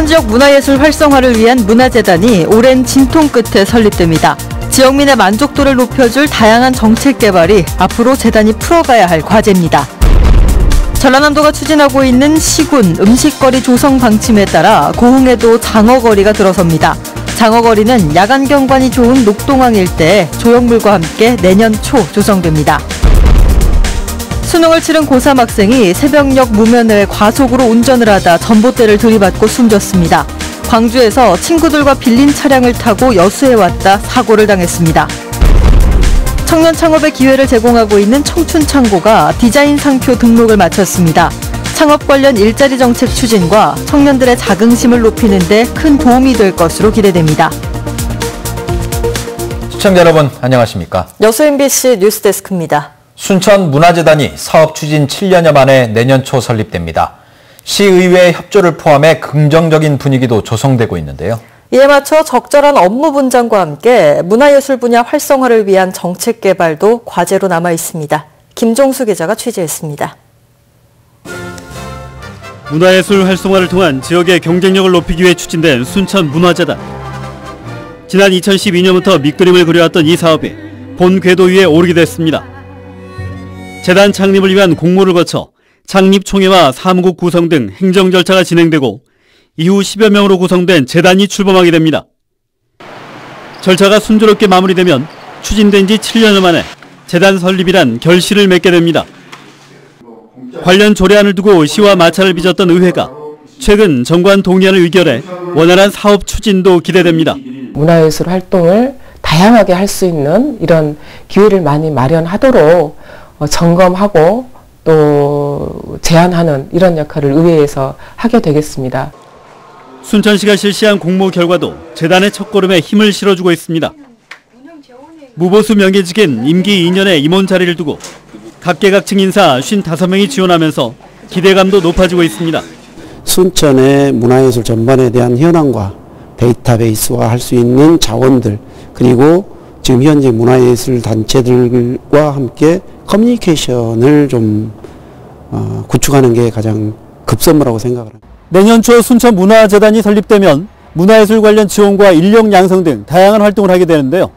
순천 지역 문화예술 활성화를 위한 문화재단이 오랜 진통 끝에 설립됩니다. 지역민의 만족도를 높여줄 다양한 정책 개발이 앞으로 재단이 풀어가야 할 과제입니다. 전라남도가 추진하고 있는 시군 음식거리 조성 방침에 따라 고흥에도 장어거리가 들어섭니다. 장어거리는 야간 경관이 좋은 녹동항 일대에 조형물과 함께 내년 초 조성됩니다. 수능을 치른 고3 학생이 새벽녘 무면허에 과속으로 운전을 하다 전봇대를 들이받고 숨졌습니다. 광주에서 친구들과 빌린 차량을 타고 여수에 왔다 사고를 당했습니다. 청년 창업의 기회를 제공하고 있는 청춘창고가 디자인 상표 등록을 마쳤습니다. 창업 관련 일자리 정책 추진과 청년들의 자긍심을 높이는 데 큰 도움이 될 것으로 기대됩니다. 시청자 여러분 안녕하십니까? 여수 MBC 뉴스데스크입니다. 순천 문화재단이 사업 추진 7년여 만에 내년 초 설립됩니다. 시의회의 협조를 포함해 긍정적인 분위기도 조성되고 있는데요. 이에 맞춰 적절한 업무 분장과 함께 문화예술 분야 활성화를 위한 정책 개발도 과제로 남아 있습니다. 김종수 기자가 취재했습니다. 문화예술 활성화를 통한 지역의 경쟁력을 높이기 위해 추진된 순천 문화재단. 지난 2012년부터 밑그림을 그려왔던 이 사업이 본 궤도 위에 오르게 됐습니다. 재단 창립을 위한 공모를 거쳐 창립총회와 사무국 구성 등 행정 절차가 진행되고 이후 10여 명으로 구성된 재단이 출범하게 됩니다. 절차가 순조롭게 마무리되면 추진된 지 7년여 만에 재단 설립이란 결실을 맺게 됩니다. 관련 조례안을 두고 시와 마찰을 빚었던 의회가 최근 정관 동의안을 의결해 원활한 사업 추진도 기대됩니다. 문화예술 활동을 다양하게 할 수 있는 이런 기회를 많이 마련하도록 점검하고 또 제안하는 이런 역할을 의회에서 하게 되겠습니다. 순천시가 실시한 공모 결과도 재단의 첫걸음에 힘을 실어주고 있습니다. 무보수 명예직인 임기 2년의 임원 자리를 두고 각계각층 인사 55명이 지원하면서 기대감도 높아지고 있습니다. 순천의 문화예술 전반에 대한 현황과 데이터베이스화 할 수 있는 자원들, 그리고 지금 현재 문화예술 단체들과 함께 커뮤니케이션을 좀 구축하는 게 가장 급선무라고 생각을 합니다. 내년 초 순천 문화재단이 설립되면 문화예술 관련 지원과 인력 양성 등 다양한 활동을 하게 되는데요.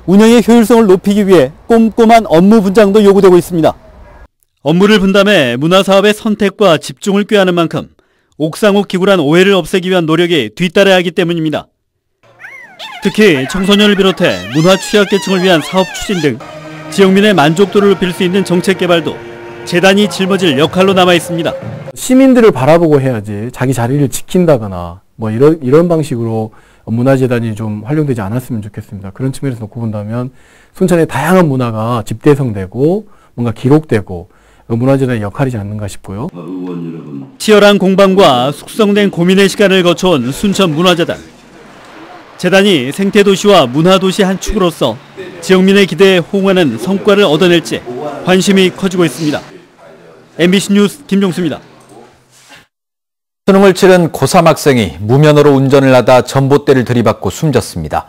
운영의 효율성을 높이기 위해 꼼꼼한 업무 분장도 요구되고 있습니다. 업무를 분담해 문화사업의 선택과 집중을 꾀하는 만큼 옥상옥 기구란 오해를 없애기 위한 노력이 뒤따라야 하기 때문입니다. 특히 청소년을 비롯해 문화 취약계층을 위한 사업 추진 등 지역민의 만족도를 높일 수 있는 정책 개발도 재단이 짊어질 역할로 남아 있습니다. 시민들을 바라보고 해야지 자기 자리를 지킨다거나 뭐 이런 방식으로 문화재단이 좀 활용되지 않았으면 좋겠습니다. 그런 측면에서 놓고 본다면 순천의 다양한 문화가 집대성되고 뭔가 기록되고 문화재단의 역할이지 않는가 싶고요. 치열한 공방과 숙성된 고민의 시간을 거쳐온 순천 문화재단. 재단이 생태도시와 문화도시 한 축으로서 지역민의 기대에 호응하는 성과를 얻어낼지 관심이 커지고 있습니다. MBC 뉴스 김종수입니다. 수능을 치른 고3 학생이 무면허로 운전을 하다 전봇대를 들이받고 숨졌습니다.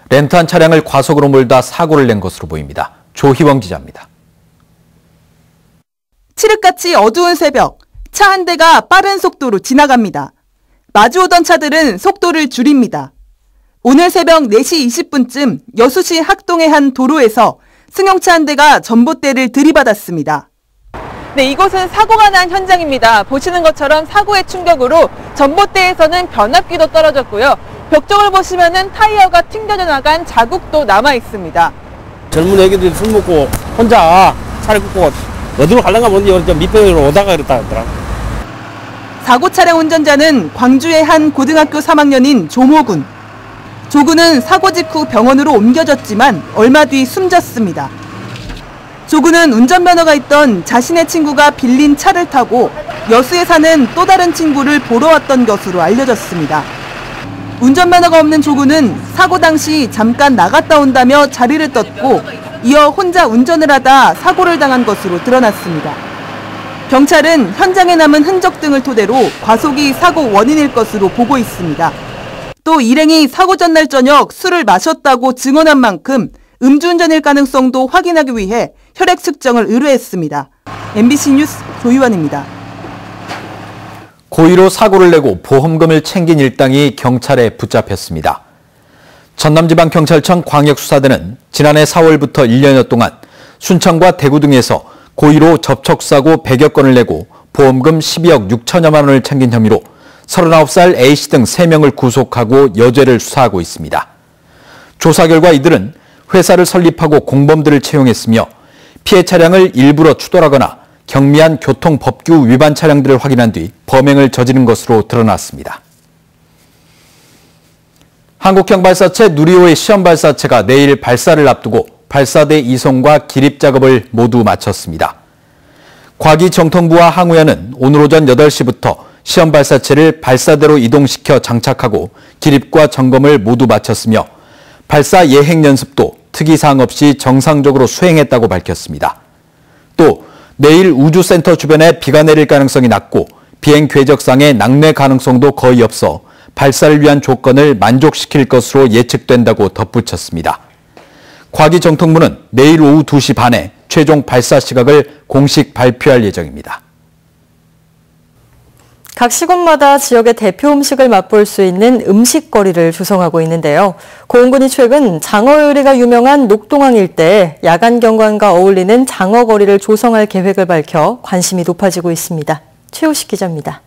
렌트한 차량을 과속으로 몰다 사고를 낸 것으로 보입니다. 조희원 기자입니다. 칠흑같이 어두운 새벽, 차 한 대가 빠른 속도로 지나갑니다. 마주오던 차들은 속도를 줄입니다. 오늘 새벽 4시 20분쯤 여수시 학동의 한 도로에서 승용차 한 대가 전봇대를 들이받았습니다. 네, 이곳은 사고가 난 현장입니다. 보시는 것처럼 사고의 충격으로 전봇대에서는 변압기도 떨어졌고요. 벽 쪽을 보시면은 타이어가 튕겨져 나간 자국도 남아 있습니다. 젊은 애기들이 술 먹고 혼자 차를 끄고 어디로 가려가 뭔지 밑배으로 오다가 그랬다 하더라. 사고 차량 운전자는 광주의 한 고등학교 3학년인 조모군. 조군은 사고 직후 병원으로 옮겨졌지만 얼마 뒤 숨졌습니다. 조군은 운전면허가 있던 자신의 친구가 빌린 차를 타고 여수에 사는 또 다른 친구를 보러 왔던 것으로 알려졌습니다. 운전면허가 없는 조군은 사고 당시 잠깐 나갔다 온다며 자리를 떴고 이어 혼자 운전을 하다 사고를 당한 것으로 드러났습니다. 경찰은 현장에 남은 흔적 등을 토대로 과속이 사고 원인일 것으로 보고 있습니다. 또 일행이 사고 전날 저녁 술을 마셨다고 증언한 만큼 음주운전일 가능성도 확인하기 위해 혈액 측정을 의뢰했습니다. MBC 뉴스 조희원입니다. 고의로 사고를 내고 보험금을 챙긴 일당이 경찰에 붙잡혔습니다. 전남지방경찰청 광역수사대는 지난해 4월부터 1년여 동안 순천과 대구 등에서 고의로 접촉사고 100여 건을 내고 보험금 12억 6천여만 원을 챙긴 혐의로 39살 A씨 등 3명을 구속하고 여죄를 수사하고 있습니다. 조사 결과 이들은 회사를 설립하고 공범들을 채용했으며 피해 차량을 일부러 추돌하거나 경미한 교통법규 위반 차량들을 확인한 뒤 범행을 저지른 것으로 드러났습니다. 한국형 발사체 누리호의 시험 발사체가 내일 발사를 앞두고 발사대 이송과 기립 작업을 모두 마쳤습니다. 과기정통부와 항우연은 오늘 오전 8시부터 시험 발사체를 발사대로 이동시켜 장착하고 기립과 점검을 모두 마쳤으며 발사 예행 연습도 특이사항 없이 정상적으로 수행했다고 밝혔습니다. 또 내일 우주센터 주변에 비가 내릴 가능성이 낮고 비행 궤적상의 낙뢰 가능성도 거의 없어 발사를 위한 조건을 만족시킬 것으로 예측된다고 덧붙였습니다. 과기정통부는 내일 오후 2시 반에 최종 발사 시각을 공식 발표할 예정입니다. 각 시군마다 지역의 대표 음식을 맛볼 수 있는 음식거리를 조성하고 있는데요. 고흥군이 최근 장어 요리가 유명한 녹동항 일대에 야간 경관과 어울리는 장어거리를 조성할 계획을 밝혀 관심이 높아지고 있습니다. 최우식 기자입니다.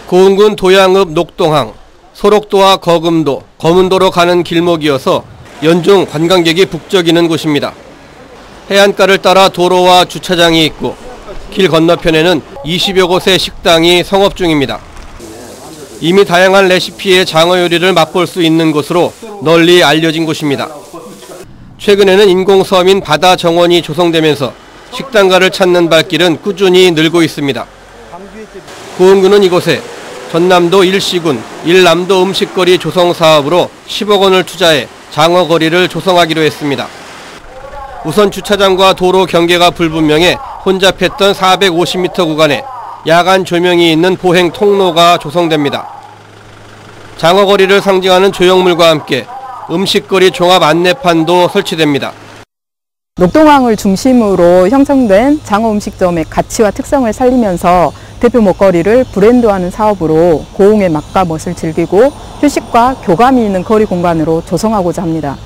고흥군 도양읍 녹동항, 소록도와 거금도, 검은도로 가는 길목이어서 연중 관광객이 북적이는 곳입니다. 해안가를 따라 도로와 주차장이 있고 길 건너편에는 20여 곳의 식당이 성업 중입니다. 이미 다양한 레시피의 장어 요리를 맛볼 수 있는 곳으로 널리 알려진 곳입니다. 최근에는 인공섬인 바다 정원이 조성되면서 식당가를 찾는 발길은 꾸준히 늘고 있습니다. 고흥군은 이곳에 전남도 1시군 1남도 음식거리 조성 사업으로 10억 원을 투자해 장어거리를 조성하기로 했습니다. 우선 주차장과 도로 경계가 불분명해 혼잡했던 450m 구간에 야간 조명이 있는 보행 통로가 조성됩니다. 장어거리를 상징하는 조형물과 함께 음식거리 종합 안내판도 설치됩니다. 녹동항을 중심으로 형성된 장어 음식점의 가치와 특성을 살리면서 대표 먹거리를 브랜드화하는 사업으로 고흥의 맛과 멋을 즐기고 휴식과 교감이 있는 거리 공간으로 조성하고자 합니다.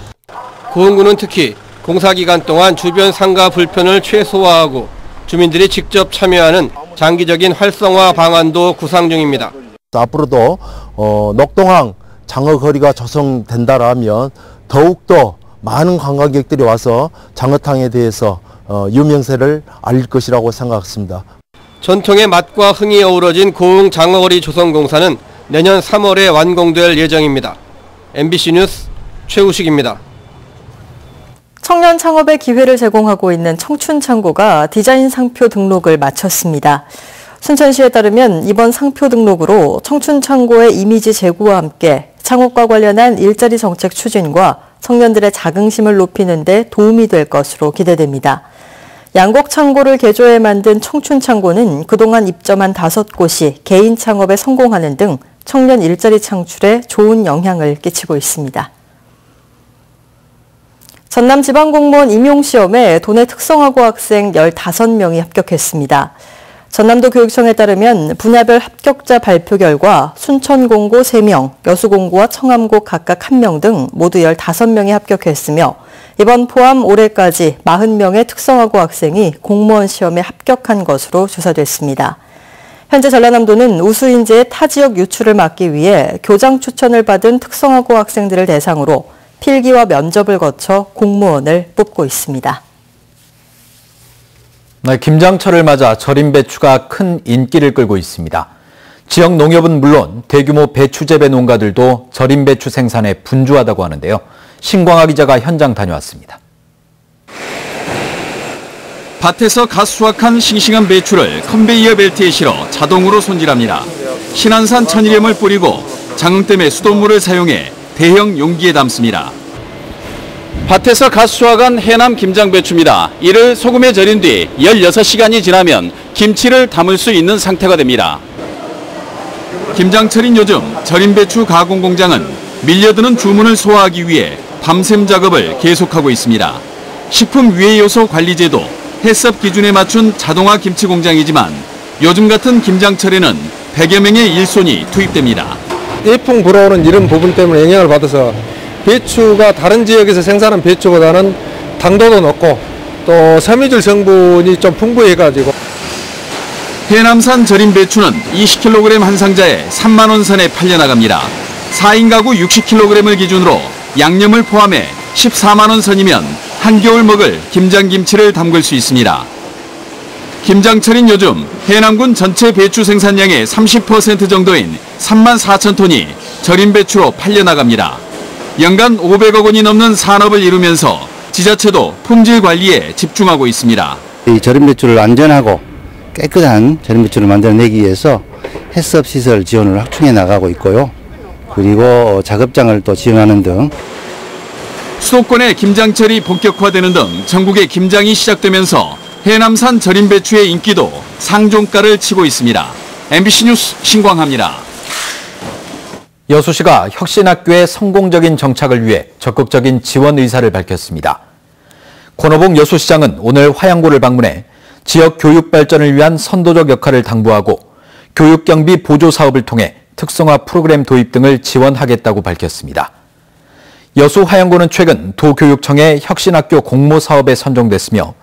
고흥군은 특히 공사기간 동안 주변 상가 불편을 최소화하고 주민들이 직접 참여하는 장기적인 활성화 방안도 구상 중입니다. 앞으로도 녹동항 장어거리가 조성된다라면 더욱더 많은 관광객들이 와서 장어탕에 대해서 유명세를 알릴 것이라고 생각했습니다. 전통의 맛과 흥이 어우러진 고흥 장어거리 조성공사는 내년 3월에 완공될 예정입니다. MBC 뉴스 최우식입니다. 청년 창업의 기회를 제공하고 있는 청춘창고가 디자인 상표 등록을 마쳤습니다. 순천시에 따르면 이번 상표 등록으로 청춘창고의 이미지 제고와 함께 창업과 관련한 일자리 정책 추진과 청년들의 자긍심을 높이는 데 도움이 될 것으로 기대됩니다. 양곡창고를 개조해 만든 청춘창고는 그동안 입점한 5곳이 개인 창업에 성공하는 등 청년 일자리 창출에 좋은 영향을 끼치고 있습니다. 전남지방공무원 임용시험에 도내 특성화고 학생 15명이 합격했습니다. 전남도 교육청에 따르면 분야별 합격자 발표 결과 순천공고 3명, 여수공고와 청암고 각각 1명 등 모두 15명이 합격했으며 이번 포함 올해까지 40명의 특성화고 학생이 공무원 시험에 합격한 것으로 조사됐습니다. 현재 전라남도는 우수인재의 타지역 유출을 막기 위해 교장 추천을 받은 특성화고 학생들을 대상으로 필기와 면접을 거쳐 공무원을 뽑고 있습니다. 네, 김장철을 맞아 절임 배추가 큰 인기를 끌고 있습니다. 지역 농협은 물론 대규모 배추 재배 농가들도 절임 배추 생산에 분주하다고 하는데요. 신광하 기자가 현장 다녀왔습니다. 밭에서 갓 수확한 싱싱한 배추를 컨베이어 벨트에 실어 자동으로 손질합니다. 신안산 천일염을 뿌리고 장흥댐의 수돗물을 사용해 대형 용기에 담습니다. 밭에서 갓 수확한 해남 김장배추입니다. 이를 소금에 절인 뒤 16시간이 지나면 김치를 담을 수 있는 상태가 됩니다. 김장철인 요즘 절임 배추 가공 공장은 밀려드는 주문을 소화하기 위해 밤샘 작업을 계속하고 있습니다. 식품 위해 요소 관리제도, 햇섭 기준에 맞춘 자동화 김치 공장이지만 요즘 같은 김장철에는 100여 명의 일손이 투입됩니다. 예풍 불어오는 이런 부분 때문에 영향을 받아서 배추가 다른 지역에서 생산한 배추보다는 당도도 높고 또 섬유질 성분이 좀 풍부해가지고 해남산 절임 배추는 20kg 한 상자에 3만 원 선에 팔려나갑니다. 4인 가구 60kg을 기준으로 양념을 포함해 14만 원 선이면 한겨울 먹을 김장김치를 담글 수 있습니다. 김장철인 요즘 해남군 전체 배추 생산량의 30% 정도인 3만 4천 톤이 절임 배추로 팔려나갑니다. 연간 500억 원이 넘는 산업을 이루면서 지자체도 품질 관리에 집중하고 있습니다. 이 절임 배추를 안전하고 깨끗한 절임 배추를 만들어내기 위해서 해썹 시설 지원을 확충해 나가고 있고요. 그리고 작업장을 또 지원하는 등 수도권의 김장철이 본격화되는 등 전국의 김장이 시작되면서 해남산 절임 배추의 인기도 상종가를 치고 있습니다. MBC 뉴스 신광하입니다. 여수시가 혁신학교의 성공적인 정착을 위해 적극적인 지원 의사를 밝혔습니다. 권오봉 여수시장은 오늘 화양고를 방문해 지역 교육 발전을 위한 선도적 역할을 당부하고 교육 경비 보조 사업을 통해 특성화 프로그램 도입 등을 지원하겠다고 밝혔습니다. 여수 화양고는 최근 도교육청의 혁신학교 공모 사업에 선정됐으며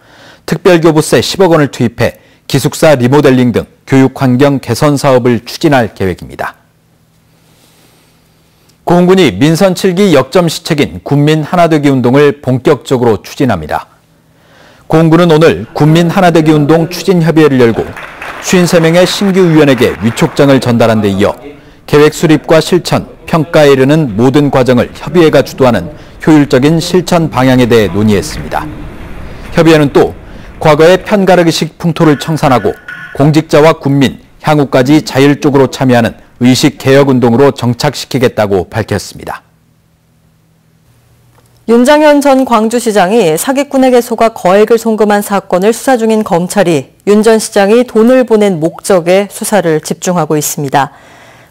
특별교부세 10억 원을 투입해 기숙사 리모델링 등 교육 환경 개선 사업을 추진할 계획입니다. 고흥군이 민선 7기 역점 시책인 군민 하나되기 운동을 본격적으로 추진합니다. 고흥군은 오늘 군민 하나되기 운동 추진협의회를 열고 53명의 신규 위원에게 위촉장을 전달한 데 이어 계획 수립과 실천, 평가에 이르는 모든 과정을 협의회가 주도하는 효율적인 실천 방향에 대해 논의했습니다. 협의회는 또 과거의 편가르기식 풍토를 청산하고 공직자와 군민, 향후까지 자율적으로 참여하는 의식개혁운동으로 정착시키겠다고 밝혔습니다. 윤장현 전 광주시장이 사기꾼에게 속아 거액을 송금한 사건을 수사 중인 검찰이 윤 전 시장이 돈을 보낸 목적에 수사를 집중하고 있습니다.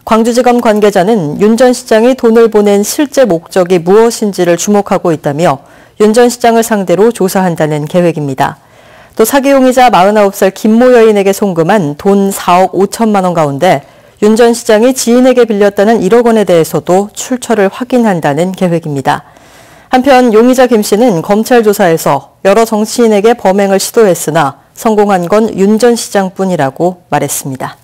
광주지검 관계자는 윤 전 시장이 돈을 보낸 실제 목적이 무엇인지를 주목하고 있다며 윤 전 시장을 상대로 조사한다는 계획입니다. 또 사기 용의자 49살 김모 여인에게 송금한 돈 4억 5천만 원 가운데 윤 전 시장이 지인에게 빌렸다는 1억 원에 대해서도 출처를 확인한다는 계획입니다. 한편 용의자 김 씨는 검찰 조사에서 여러 정치인에게 범행을 시도했으나 성공한 건 윤 전 시장뿐이라고 말했습니다.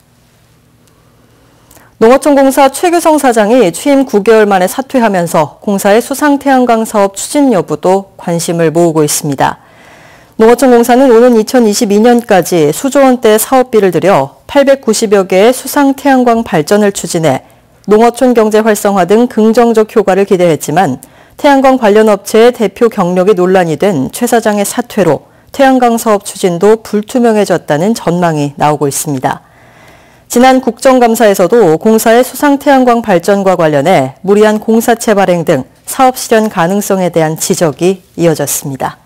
농어촌공사 최규성 사장이 취임 9개월 만에 사퇴하면서 공사의 수상태양광 사업 추진 여부도 관심을 모으고 있습니다. 농어촌공사는 오는 2022년까지 수조 원대의 사업비를 들여 890여 개의 수상태양광 발전을 추진해 농어촌 경제 활성화 등 긍정적 효과를 기대했지만 태양광 관련 업체의 대표 경력이 논란이 된 최 사장의 사퇴로 태양광 사업 추진도 불투명해졌다는 전망이 나오고 있습니다. 지난 국정감사에서도 공사의 수상태양광 발전과 관련해 무리한 공사채 발행 등 사업 실현 가능성에 대한 지적이 이어졌습니다.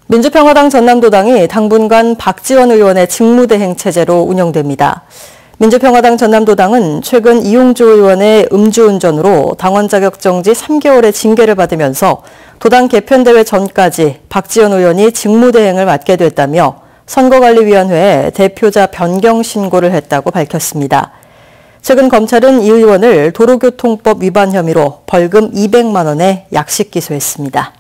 민주평화당 전남도당이 당분간 박지원 의원의 직무대행 체제로 운영됩니다. 민주평화당 전남도당은 최근 이용주 의원의 음주운전으로 당원 자격 정지 3개월의 징계를 받으면서 도당 개편대회 전까지 박지원 의원이 직무대행을 맡게 됐다며 선거관리위원회에 대표자 변경 신고를 했다고 밝혔습니다. 최근 검찰은 이 의원을 도로교통법 위반 혐의로 벌금 200만 원에 약식 기소했습니다.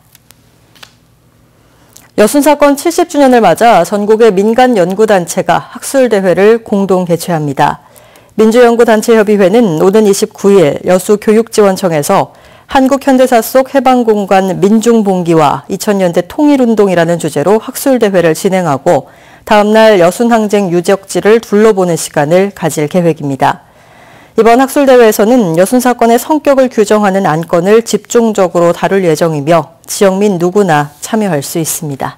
여순사건 70주년을 맞아 전국의 민간연구단체가 학술대회를 공동 개최합니다. 민주연구단체협의회는 오는 29일 여수교육지원청에서 한국현대사 속 해방공간 민중봉기와 2000년대 통일운동이라는 주제로 학술대회를 진행하고 다음 날 여순항쟁 유적지를 둘러보는 시간을 가질 계획입니다. 이번 학술대회에서는 여순사건의 성격을 규정하는 안건을 집중적으로 다룰 예정이며 지역민 누구나 참여할 수 있습니다.